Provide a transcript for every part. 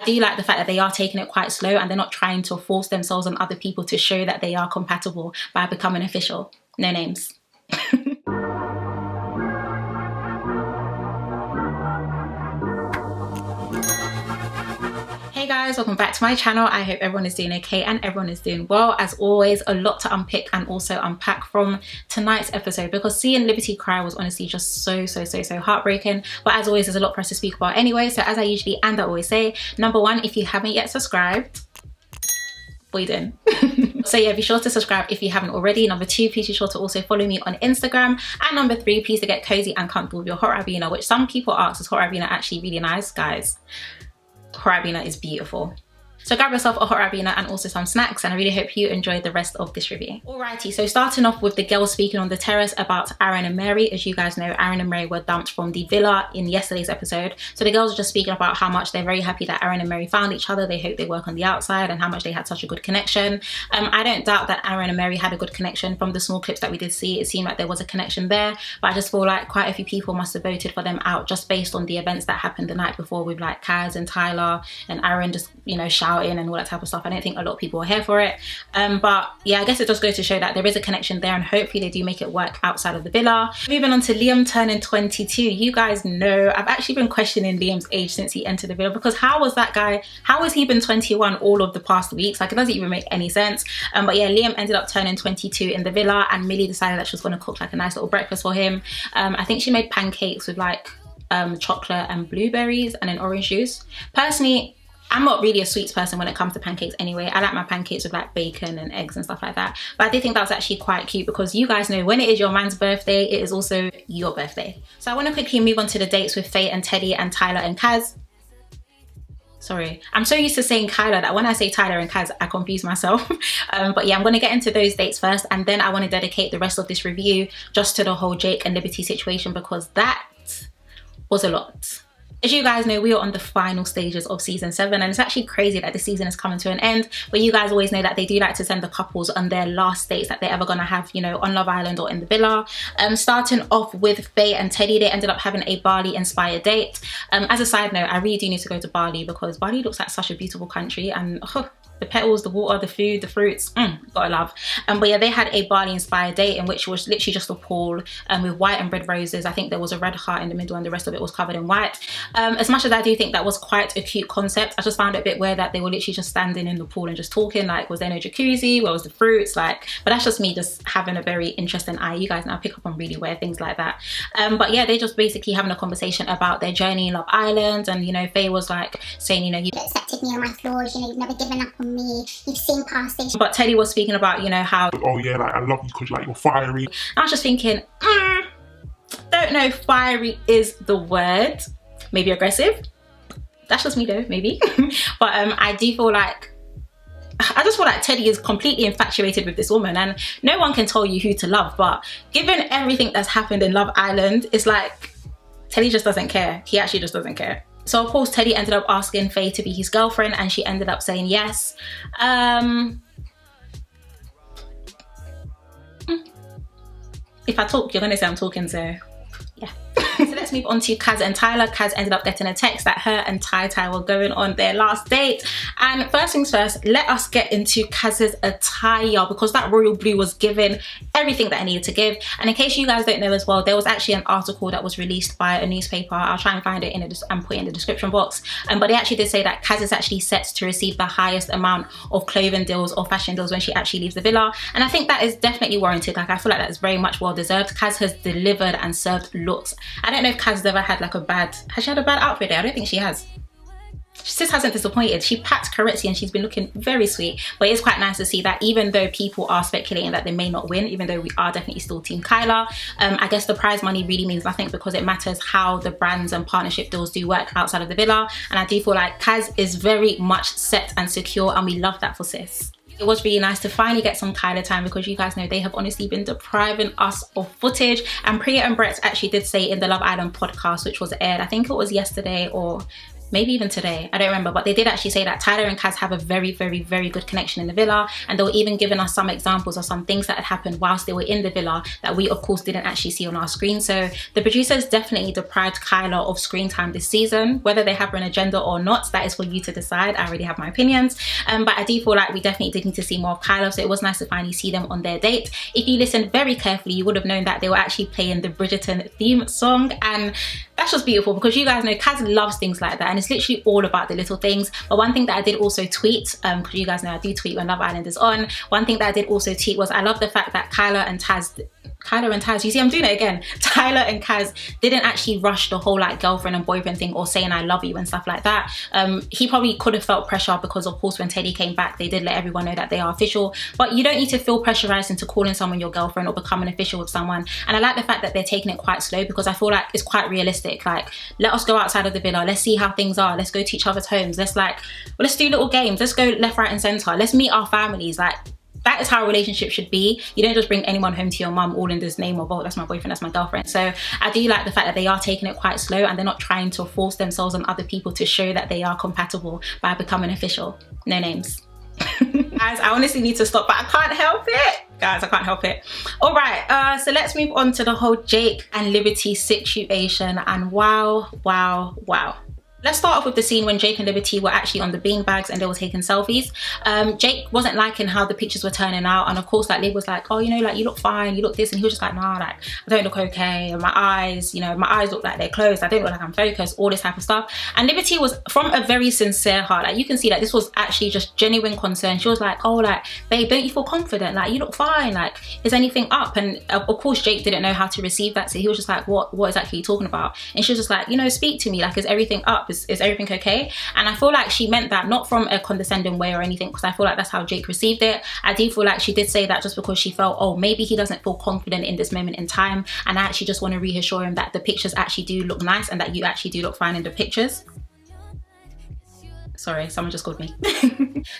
I do like the fact that they are taking it quite slow and they're not trying to force themselves on other people to show that they are compatible by becoming official. No names. Hey guys, welcome back to my channel. I hope everyone is doing okay and everyone is doing well. As always, a lot to unpick and also unpack from tonight's episode, because seeing Liberty cry was honestly just so heartbreaking. But as always, there's a lot for us to speak about anyway. So as I usually and I always say, number one, if you haven't yet subscribed, what are you doing? So yeah, be sure to subscribe if you haven't already. Number two, please be sure to also follow me on Instagram. And number three, please to get cozy and comfortable with your hot Rabina, which some people ask, is hot Rabina actually really nice? Guys, hot Rabina is beautiful. So grab yourself a hot Rabina and also some snacks, and I really hope you enjoyed the rest of this review. Alrighty, so starting off with the girls speaking on the terrace about Aaron and Mary. As you guys know, Aaron and Mary were dumped from the villa in yesterday's episode. So the girls are just speaking about how much they're very happy that Aaron and Mary found each other. They hope they work on the outside and how much they had such a good connection. I don't doubt that Aaron and Mary had a good connection. From the small clips that we did see, it seemed like there was a connection there. But I just feel like quite a few people must have voted for them out just based on the events that happened the night before with like Kaz and Tyler and Aaron just, you know, shouting and all that type of stuff. I don't think a lot of people are here for it. But yeah, I guess it does go to show that there is a connection there, and hopefully they do make it work outside of the villa. Moving on to Liam turning 22. You guys know I've actually been questioning Liam's age since he entered the villa, because how has he been 21 all of the past weeks? Like, it doesn't even make any sense. But yeah, Liam ended up turning 22 in the villa, and Millie decided that she was going to cook like a nice little breakfast for him. I think she made pancakes with like chocolate and blueberries and an orange juice. Personally, I'm not really a sweets person when it comes to pancakes anyway. I like my pancakes with like bacon and eggs and stuff like that. But I did think that was actually quite cute, because you guys know when it is your man's birthday, it is also your birthday. So I want to quickly move on to the dates with Faye and Teddy and Tyler and Kaz. Sorry, I'm so used to saying Kyla that when I say Tyler and Kaz, I confuse myself. But yeah, I'm going to get into those dates first, and then I want to dedicate the rest of this review just to the whole Jake and Liberty situation, because that was a lot. As you guys know, we are on the final stages of season 7, and it's actually crazy that the season is coming to an end. But you guys always know that they do like to send the couples on their last dates that they're ever gonna have, you know, on Love Island or in the villa. Starting off with Faye and Teddy, they ended up having a Bali inspired date. As a side note, I really do need to go to Bali, because Bali looks like such a beautiful country, and the petals, the water, the food, the fruits, gotta love. But yeah, they had a Bali inspired date in which was literally just a pool with white and red roses. I think there was a red heart in the middle and the rest of it was covered in white. As much as I do think that was quite a cute concept, I just found it a bit weird that they were literally just standing in the pool and just talking. Like, was there no jacuzzi? Where was the fruits? Like, but that's just me just having a very interesting eye. You guys know I pick up on really weird things like that. But yeah, they just basically having a conversation about their journey in Love Island, and you know, Faye was like saying, you know, you accepted me on my flaws, you know, you've never given up on me, you've seen past this. But Teddy was speaking about, you know, how, oh yeah, like I love you because like you're fiery. I was just thinking, don't know if fiery is the word. Maybe aggressive. That's just me though, maybe. But I do feel like, I just feel like Teddy is completely infatuated with this woman, and no one can tell you who to love. But given everything that's happened in Love Island, it's like Teddy just doesn't care. He actually just doesn't care. So of course Teddy ended up asking Faye to be his girlfriend, and she ended up saying yes. If I talk, you're gonna say I'm talking, so yeah. So let's move on to Kaz and Tyler. Kaz ended up getting a text that her and Ty were going on their last date. And first things first, let us get into Kaz's attire, because that royal blue was given everything that I needed to give. And in case you guys don't know as well, there was actually an article that was released by a newspaper. I'll try and find it and put it in the description box. But they actually did say that Kaz is actually set to receive the highest amount of clothing deals or fashion deals when she actually leaves the villa. And I think that is definitely warranted. Like, I feel like that is very much well deserved. Kaz has delivered and served looks. I don't know if Kaz has ever had like has she had a bad outfit there? I don't think she has. She just hasn't disappointed. She packed correctly and she's been looking very sweet. But it's quite nice to see that, even though people are speculating that they may not win, even though we are definitely still Team Kyla, I guess the prize money really means nothing, because it matters how the brands and partnership deals do work outside of the villa. And I do feel like Kaz is very much set and secure, and we love that for sis. It was really nice to finally get some Tyler time, because you guys know they have honestly been depriving us of footage. And Priya and Brett actually did say in the Love Island podcast, which was aired, I think it was yesterday or maybe even today, I don't remember, but they did actually say that Tyler and Kaz have a very, very, very good connection in the villa, and they were even giving us some examples of some things that had happened whilst they were in the villa that we of course didn't actually see on our screen. So the producers definitely deprived Kyla of screen time this season. Whether they have an agenda or not, that is for you to decide. I already have my opinions, but I do feel like we definitely did need to see more of Kyla, so it was nice to finally see them on their date. If you listened very carefully, you would have known that they were actually playing the Bridgerton theme song, and that's just beautiful because you guys know Kaz loves things like that, and it's literally all about the little things. But one thing that I did also tweet, because you guys know I do tweet when Love Island is on, one thing that I did also tweet was I love the fact that Tyler and Kaz, you see I'm doing it again, Tyler and Kaz didn't actually rush the whole like girlfriend and boyfriend thing or saying I love you and stuff like that. He probably could have felt pressure because of course when Teddy came back they did let everyone know that they are official, but you don't need to feel pressurized into calling someone your girlfriend or becoming official with someone. And I like the fact that they're taking it quite slow because I feel like it's quite realistic. Like, let us go outside of the villa, let's see how things are, let's go to each other's homes, let's do little games, let's go left, right and center, let's meet our families. Like, that is how a relationship should be. You don't just bring anyone home to your mum all in this name of, oh, that's my boyfriend, that's my girlfriend. So I do like the fact that they are taking it quite slow and they're not trying to force themselves on other people to show that they are compatible by becoming official. No names. Guys, I honestly need to stop, but I can't help it. Guys, I can't help it. All right, so let's move on to the whole Jake and Liberty situation. And wow. Let's start off with the scene when Jake and Liberty were actually on the beanbags and they were taking selfies. Jake wasn't liking how the pictures were turning out, and of course like Lib was like, oh, you know, like you look fine, you look this, and he was just like, nah, like I don't look okay, and my eyes, you know, my eyes look like they're closed, I don't look like I'm focused, all this type of stuff. And Liberty was from a very sincere heart, like you can see that this was actually just genuine concern. She was like, oh, like babe, don't you feel confident, like you look fine, like is anything up? And of course Jake didn't know how to receive that, so he was just like, what exactly are you talking about? And she was just like, you know, speak to me, like is everything up, is everything okay? And I feel like she meant that not from a condescending way or anything, because I feel like that's how Jake received it. I do feel like she did say that just because she felt, oh, maybe he doesn't feel confident in this moment in time, and I actually just want to reassure him that the pictures actually do look nice and that you actually do look fine in the pictures. Sorry, someone just called me.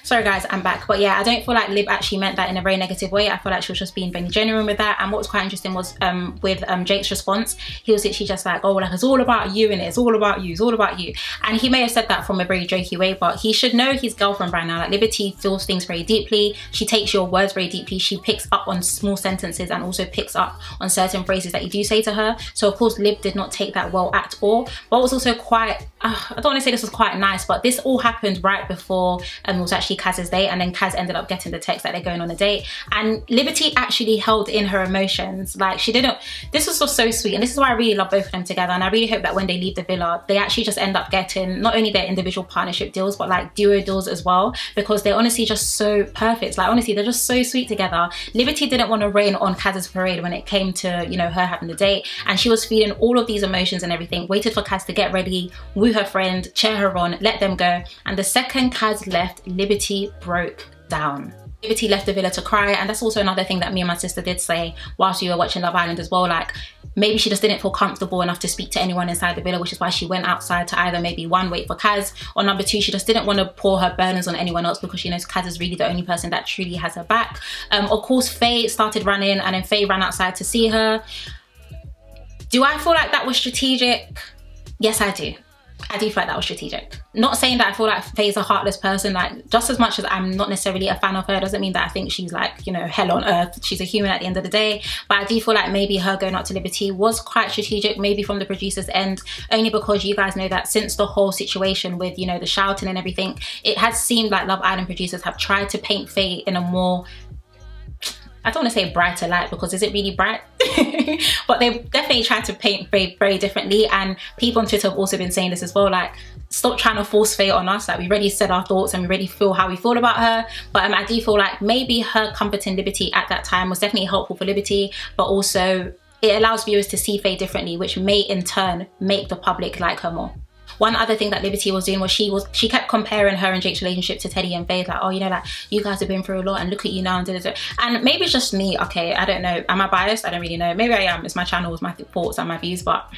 Sorry guys, I'm back. But yeah, I don't feel like Lib actually meant that in a very negative way. I feel like she was just being very genuine with that. And what was quite interesting was with Jake's response, he was literally just like, oh, like it's all about you and it's all about you, it's all about you. And he may have said that from a very jokey way, but he should know his girlfriend right now. Like Liberty feels things very deeply. She takes your words very deeply. She picks up on small sentences and also picks up on certain phrases that you do say to her. So of course Lib did not take that well at all. But was also quite, I don't want to say this was quite nice, but this all happened right before it was actually Kaz's date, and then Kaz ended up getting the text that they're going on a date, and Liberty actually held in her emotions. Like she didn't, this was just so sweet, and this is why I really love both of them together. And I really hope that when they leave the villa they actually just end up getting not only their individual partnership deals but like duo deals as well, because they're honestly just so perfect. Like honestly, they're just so sweet together. Liberty didn't want to rain on Kaz's parade when it came to, you know, her having the date, and she was feeling all of these emotions and everything, waited for Kaz to get ready, woo her friend, cheer her on, let them go. And the second Kaz left, Liberty broke down. Liberty left the villa to cry, and that's also another thing that me and my sister did say whilst we were watching Love Island as well. Like maybe she just didn't feel comfortable enough to speak to anyone inside the villa, which is why she went outside to either maybe one, wait for Kaz, or number two, she just didn't want to pour her burdens on anyone else because she knows Kaz is really the only person that truly has her back. Of course Faye started running, and then Faye ran outside to see her. Do I feel like that was strategic? Yes, I do. I do feel like that was strategic. Not saying that I feel like Faye's a heartless person, like just as much as I'm not necessarily a fan of her, doesn't mean that I think she's like, you know, hell on earth. She's a human at the end of the day. But I do feel like maybe her going out to Liberty was quite strategic, maybe from the producer's end, only because you guys know that since the whole situation with, you know, the shouting and everything, it has seemed like Love Island producers have tried to paint Faye in a more, I don't want to say brighter light, because is it really bright? But they've definitely tried to paint Faye very differently, and people on Twitter have also been saying this as well, like stop trying to force Faye on us. Like we already said our thoughts and we already feel how we feel about her. But I do feel like maybe her comforting Liberty at that time was definitely helpful for Liberty, but also it allows viewers to see Faye differently, which may in turn make the public like her more. One other thing that Liberty was doing was she kept comparing her and Jake's relationship to Teddy and Faye, like, oh, you know, like you guys have been through a lot and look at you now and da-da-da. And maybe it's just me, okay, I don't know, am I biased? I don't really know, maybe I am, it's my channel, it's my thoughts and my views, but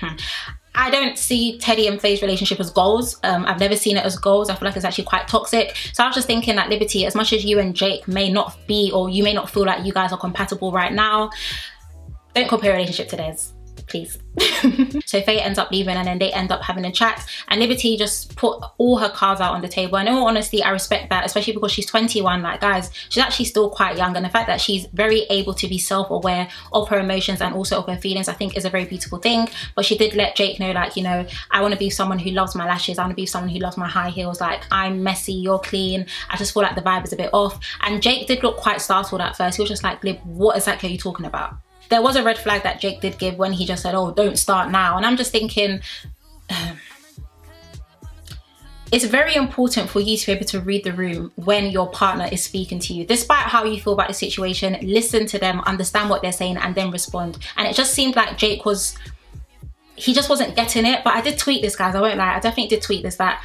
I don't see Teddy and Faye's relationship as goals. I've never seen it as goals. I feel like it's actually quite toxic. So I was just thinking that Liberty, as much as you and Jake may not be, or you may not feel like you guys are compatible right now, don't compare your relationship to theirs. please. So Faye ends up leaving, and then they end up having a chat, and Liberty just put all her cards out on the table. And in all honesty, I respect that, especially because she's 21. Like, guys, she's actually still quite young, and the fact that she's very able to be self-aware of her emotions and also of her feelings, I think is a very beautiful thing. But she did let Jake know, like, you know, I want to be someone who loves my lashes, I want to be someone who loves my high heels, like, I'm messy, you're clean, I just feel like the vibe is a bit off. And Jake did look quite startled at first. He was just like, Lib, what exactly are you talking about? There was a red flag that Jake did give when he just said, oh, don't start now. And I'm just thinking, it's very important for you to be able to read the room when your partner is speaking to you. Despite how you feel about the situation, listen to them, understand what they're saying, and then respond. And it just seemed like Jake he just wasn't getting it. But I did tweet this, guys, I won't lie, I definitely did tweet this, that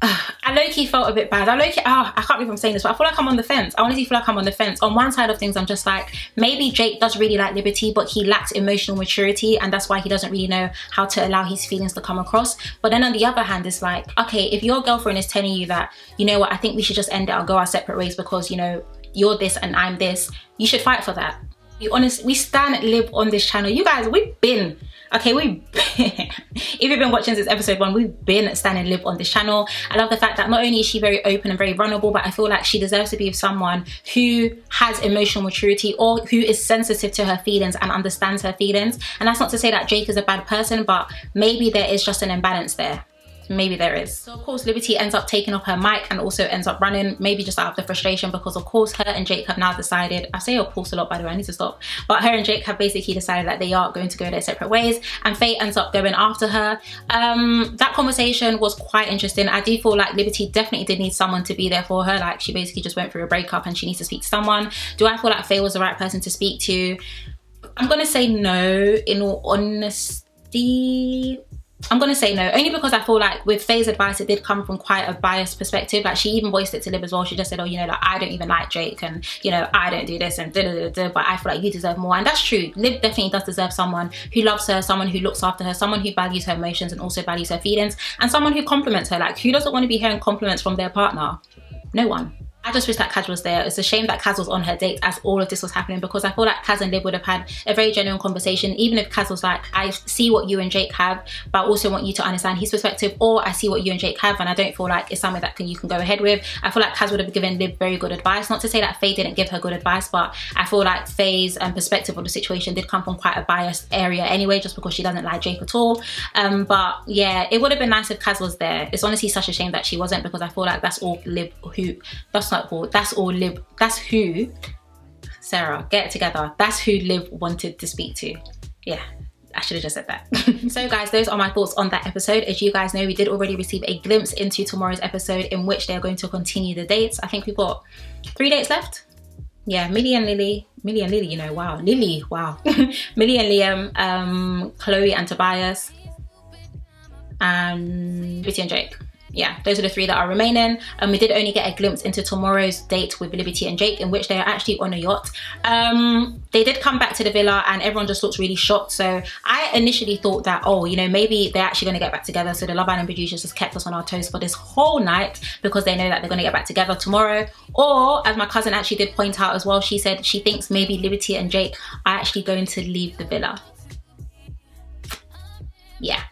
I low-key felt a bit bad. I can't believe I'm saying this, but I feel like I'm on the fence. I honestly feel like I'm on the fence. On one side of things, I'm just like, maybe Jake does really like Liberty, but he lacks emotional maturity, and that's why he doesn't really know how to allow his feelings to come across. But then on the other hand, it's like, okay, if your girlfriend is telling you that, you know what, I think we should just end it and go our separate ways because, you know, you're this and I'm this, you should fight for that. Be honest, we stand Lib on this channel. You guys, we've been, okay, if you've been watching since episode 1, we've been standing Lib on this channel. I love the fact that not only is she very open and very vulnerable, but I feel like she deserves to be with someone who has emotional maturity or who is sensitive to her feelings and understands her feelings. And that's not to say that Jake is a bad person, but maybe there is just an imbalance there. Maybe there is. So of course Liberty ends up taking off her mic and also ends up running, maybe just out of the frustration, because of course her and Jake have now decided, I say of course a lot by the way, I need to stop, but her and Jake have basically decided that they are going to go their separate ways, and Faye ends up going after her. That conversation was quite interesting. I do feel like Liberty definitely did need someone to be there for her. Like, she basically just went through a breakup and she needs to speak to someone. Do I feel like Faye was the right person to speak to? I'm gonna say no, in all honesty. I'm gonna say no, only because I feel like with Faye's advice, it did come from quite a biased perspective. Like, she even voiced it to Lib as well. She just said, oh, you know, like, I don't even like Jake, and, you know, I don't do this, and da da da da, but I feel like you deserve more. And that's true. Lib definitely does deserve someone who loves her, someone who looks after her, someone who values her emotions and also values her feelings, and someone who compliments her. Like, who doesn't want to be hearing compliments from their partner? No one. I just wish that Kaz was there. It's a shame that Kaz was on her date as all of this was happening, because I feel like Kaz and Lib would have had a very genuine conversation, even if Kaz was like, I see what you and Jake have, but I also want you to understand his perspective, or I see what you and Jake have and I don't feel like it's something that you can go ahead with. I feel like Kaz would have given Lib very good advice. Not to say that Faye didn't give her good advice, but I feel like Faye's perspective of the situation did come from quite a biased area anyway, just because she doesn't like Jake at all. But yeah, it would have been nice if Kaz was there. It's honestly such a shame that she wasn't, because I feel like that's all Lib who, that's all Lib, that's who, Sarah, get it together, that's who Lib wanted to speak to. Yeah, I should have just said that. So guys, those are my thoughts on that episode. As you guys know, we did already receive a glimpse into tomorrow's episode, in which they're going to continue the dates. I think we've got 3 dates left. Yeah, Millie and Lily, you know, wow, Lily, wow. Millie and Liam, Chloe and Tobias, and Liberty and Jake. Yeah, those are the 3 that are remaining. We did only get a glimpse into tomorrow's date with Liberty and Jake, in which they are actually on a yacht. They did come back to the villa and everyone just looks really shocked. So I initially thought that, oh, you know, maybe they're actually going to get back together. So the Love Island producers just kept us on our toes for this whole night, because they know that they're going to get back together tomorrow. Or, as my cousin actually did point out as well, she said she thinks maybe Liberty and Jake are actually going to leave the villa. Yeah.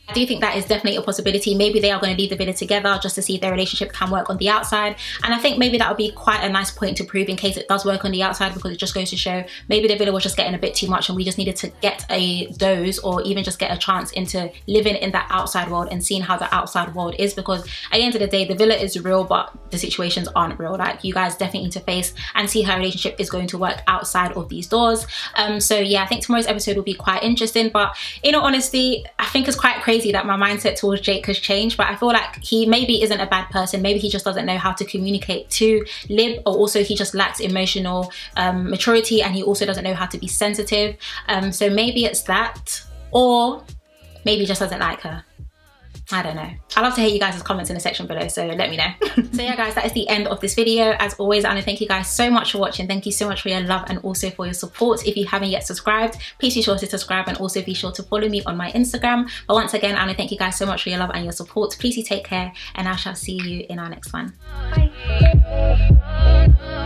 I do think that is definitely a possibility. Maybe they are going to leave the villa together just to see if their relationship can work on the outside. And I think maybe that would be quite a nice point to prove in case it does work on the outside, because it just goes to show maybe the villa was just getting a bit too much and we just needed to get a dose, or even just get a chance into living in that outside world and seeing how the outside world is. Because at the end of the day, the villa is real, but the situations aren't real. Like, you guys definitely need to face and see how a relationship is going to work outside of these doors. So yeah, I think tomorrow's episode will be quite interesting. But in all honesty, I think it's quite crazy that my mindset towards Jake has changed. But I feel like he maybe isn't a bad person. Maybe he just doesn't know how to communicate to Lib, or also he just lacks emotional maturity, and he also doesn't know how to be sensitive. So maybe it's that, or maybe he just doesn't like her. I don't know. I'd love to hear you guys' comments in the section below, so let me know. So yeah guys, that is the end of this video. As always, I want to thank you guys so much for watching. Thank you so much for your love and also for your support. If you haven't yet subscribed, please be sure to subscribe, and also be sure to follow me on my Instagram. But once again, I want to thank you guys so much for your love and your support. Please do take care, and I shall see you in our next one. Bye.